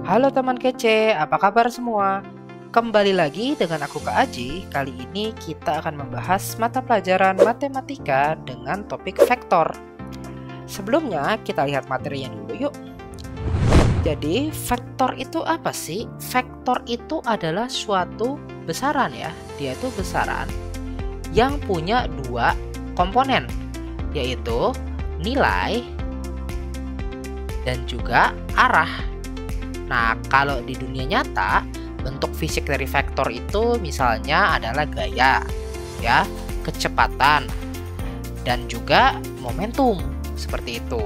Halo teman kece, apa kabar semua? Kembali lagi dengan aku Kak Aji. Kali ini kita akan membahas mata pelajaran matematika dengan topik vektor. Sebelumnya kita lihat materinya dulu yuk. Jadi vektor itu apa sih? Vektor itu adalah suatu besaran ya. Dia itu besaran yang punya dua komponen, yaitu nilai dan juga arah. Nah, kalau di dunia nyata, bentuk fisik dari vektor itu misalnya adalah gaya, ya, kecepatan, dan juga momentum, seperti itu.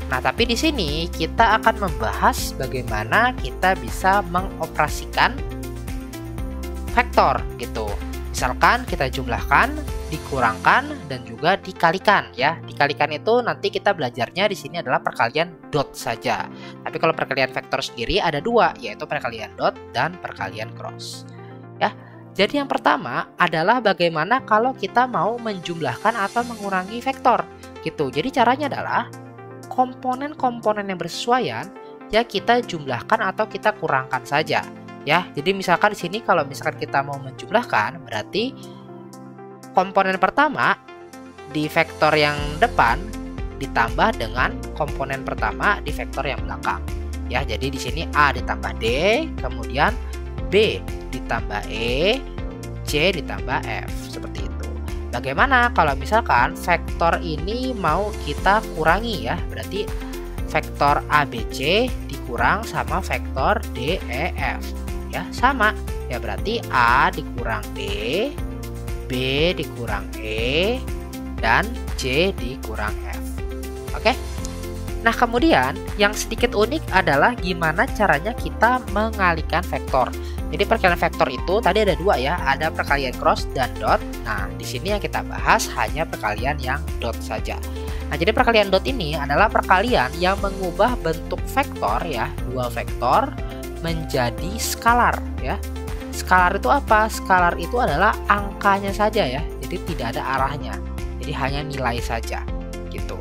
Nah, tapi di sini kita akan membahas bagaimana kita bisa mengoperasikan vektor gitu. Misalkan kita jumlahkan, dikurangkan, dan juga dikalikan ya. Dikalikan itu nanti kita belajarnya di sini adalah perkalian dot saja. Tapi kalau perkalian vektor sendiri ada dua, yaitu perkalian dot dan perkalian cross. Ya. Jadi yang pertama adalah bagaimana kalau kita mau menjumlahkan atau mengurangi vektor gitu. Jadi caranya adalah komponen-komponen yang bersesuaian ya kita jumlahkan atau kita kurangkan saja. Ya, jadi misalkan di sini kalau misalkan kita mau menjumlahkan, berarti komponen pertama di vektor yang depan ditambah dengan komponen pertama di vektor yang belakang. Ya, jadi di sini A ditambah D, kemudian B ditambah E, C ditambah F, seperti itu. Bagaimana kalau misalkan vektor ini mau kita kurangi ya? Berarti vektor ABC dikurang sama vektor DEF. Ya, sama. Ya berarti A dikurang D, B dikurang E, dan C dikurang F. Oke? Nah, kemudian yang sedikit unik adalah gimana caranya kita mengalihkan vektor. Jadi perkalian vektor itu tadi ada dua ya, ada perkalian cross dan dot. Nah, di sini yang kita bahas hanya perkalian yang dot saja. Nah, jadi perkalian dot ini adalah perkalian yang mengubah bentuk vektor ya, dua vektor menjadi skalar ya. Skalar itu apa? Skalar itu adalah angkanya saja ya. Jadi tidak ada arahnya. Jadi hanya nilai saja gitu.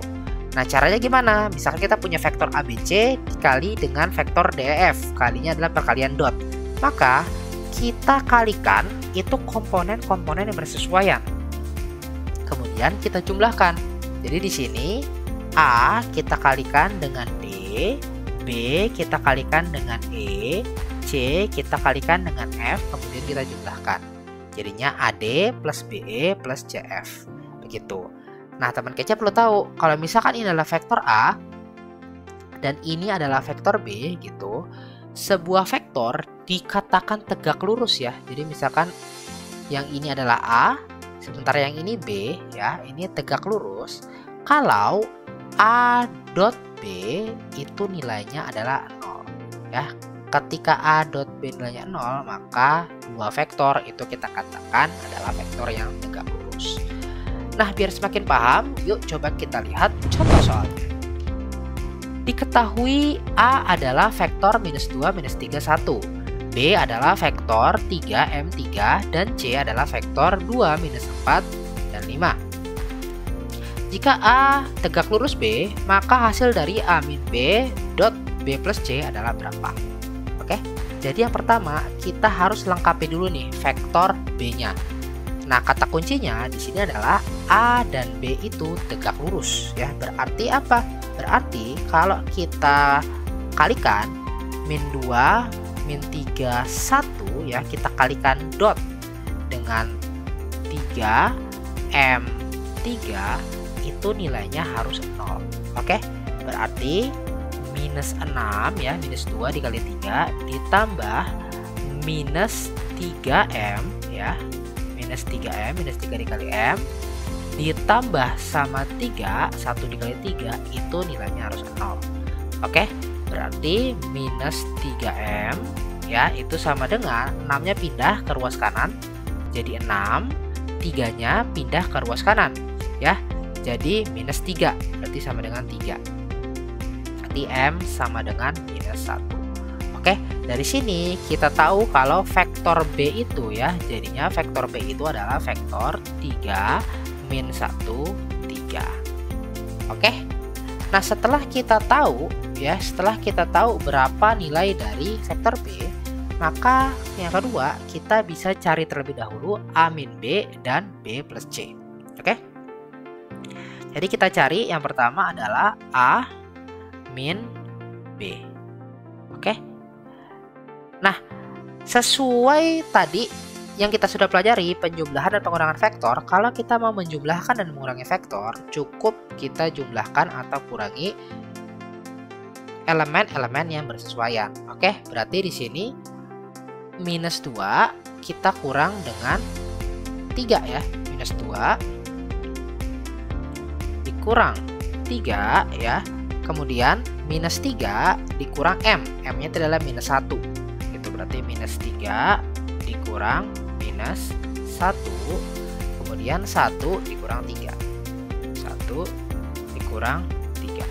Nah, caranya gimana? Misalkan kita punya vektor ABC dikali dengan vektor DEF. Kalinya adalah perkalian dot. Maka kita kalikan itu komponen-komponen yang bersesuaian. Kemudian kita jumlahkan. Jadi di sini A kita kalikan dengan D, B kita kalikan dengan E, C kita kalikan dengan F, kemudian kita jumlahkan. Jadinya AD plus BE plus CF. Begitu. Nah, teman kece perlu tahu, kalau misalkan ini adalah vektor A dan ini adalah vektor B gitu, sebuah vektor dikatakan tegak lurus ya. Jadi misalkan yang ini adalah A, sementara yang ini B ya, ini tegak lurus. Kalau A dot B itu nilainya adalah 0 ya. Ketika A dot B nilainya 0, maka dua vektor itu kita katakan adalah vektor yang tegak lurus. Nah, biar semakin paham, yuk coba kita lihat contoh soalnya. Diketahui A adalah vektor minus 2, minus 3, 1. B adalah vektor 3M3 dan C adalah vektor 2, minus 4, dan 5. Jika A tegak lurus B, maka hasil dari A min B dot B plus C adalah berapa? Oke, jadi yang pertama kita harus lengkapi dulu nih vektor B-nya. Nah, kata kuncinya di sini adalah A dan B itu tegak lurus ya. Berarti apa? Berarti kalau kita kalikan min 2, min 3, 1 ya, kita kalikan dot dengan 3M3 itu nilainya harus 0. Oke, berarti minus 6 ya, minus 2 dikali 3 ditambah minus 3M ya, minus 3M, minus 3 dikali M ditambah sama 3, 1 dikali 3 itu nilainya harus 0. Oke, berarti minus 3M ya, itu sama dengan 6-nya pindah ke ruas kanan jadi 6, 3-nya pindah ke ruas kanan ya, jadi minus 3, berarti sama dengan 3. Berarti M sama dengan minus 1. Oke, dari sini kita tahu kalau vektor B itu ya, jadinya vektor B itu adalah vektor 3, min 1, 3. Oke, Nah, setelah kita tahu ya, setelah kita tahu berapa nilai dari vektor B, maka yang kedua kita bisa cari terlebih dahulu A min B dan B plus C. Oke? Jadi kita cari yang pertama adalah A min B. Oke? Nah, sesuai tadi yang kita sudah pelajari, penjumlahan dan pengurangan vektor, kalau kita mau menjumlahkan dan mengurangi vektor, cukup kita jumlahkan atau kurangi elemen-elemen yang bersesuaian. Oke, berarti di sini minus 2 kita kurang dengan 3 ya. Minus 2 dikurang 3 ya. Kemudian minus 3 dikurang M. M-nya itu adalah minus 1. Itu berarti minus 3 dikurang minus 1, kemudian 1 dikurang 3, 1 dikurang 3.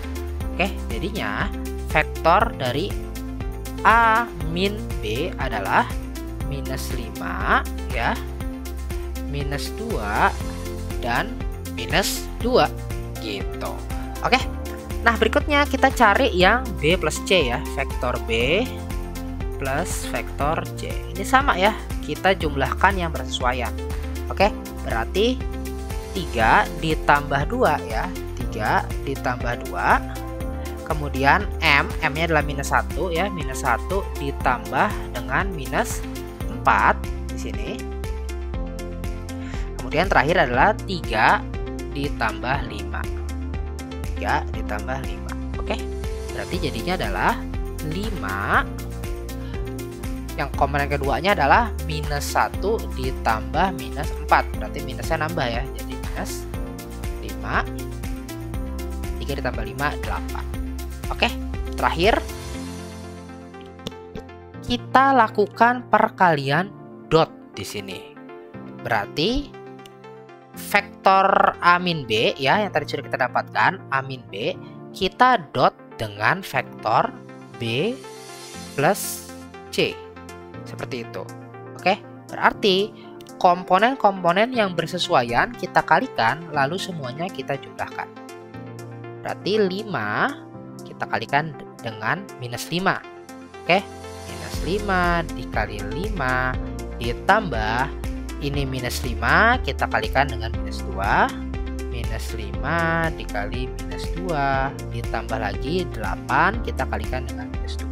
Oke, jadinya vektor dari A min B adalah minus 5 ya, minus 2 dan minus 2 gitu. Oke, nah berikutnya kita cari yang B plus C ya, vektor B plus vektor C. Ini sama ya, kita jumlahkan yang bersesuaian. Oke, berarti 3 ditambah 2 ya, 3 ditambah 2. Kemudian M-nya adalah minus 1 ya, minus 1 ditambah dengan minus 4 di sini. Kemudian terakhir adalah 3 ditambah 5. 3 ditambah 5. Oke, berarti jadinya adalah 5. Yang komponen keduanya adalah minus 1 ditambah minus 4. Berarti minusnya nambah ya. Jadi minus 5. 3 ditambah 5, 8. Oke, terakhir kita lakukan perkalian dot di sini. Berarti vektor A min B ya, yang tadi sudah kita dapatkan, A min B, kita dot dengan vektor B plus C. Seperti itu. Oke, berarti komponen-komponen yang bersesuaian kita kalikan, lalu semuanya kita jumlahkan. Berarti 5 kita kalikan dengan minus 5. Oke, minus 5 dikali 5 ditambah ini minus 5 kita kalikan dengan minus 2. Minus 5 dikali minus 2 ditambah lagi 8 kita kalikan dengan minus 2.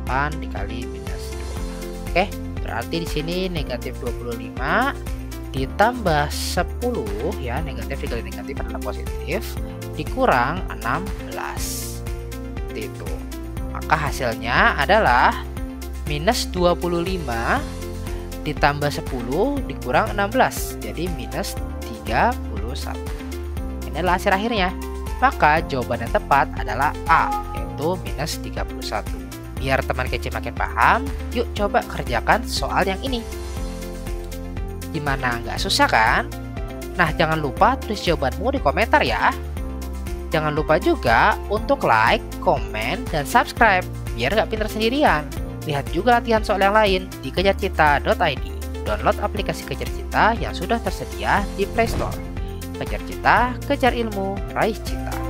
8 dikali minus 2. Oke, berarti di sini negatif 25 ditambah 10 ya, negatif dikali negatif adalah positif, dikurang 16. Seperti itu. Maka hasilnya adalah minus 25 ditambah 10 dikurang 16. Jadi minus 31. Ini adalah hasil akhirnya. Maka jawaban yang tepat adalah A, yaitu minus 31. Biar teman kece makin paham, yuk coba kerjakan soal yang ini. Gimana, nggak susah kan? Nah, jangan lupa tulis jawabanmu di komentar ya. Jangan lupa juga untuk like, komen, dan subscribe biar nggak pintar sendirian. Lihat juga latihan soal yang lain di kejarcita.id. Download aplikasi Kejar Cita yang sudah tersedia di Play Store. Kejar Cita, kejar ilmu, raih cita.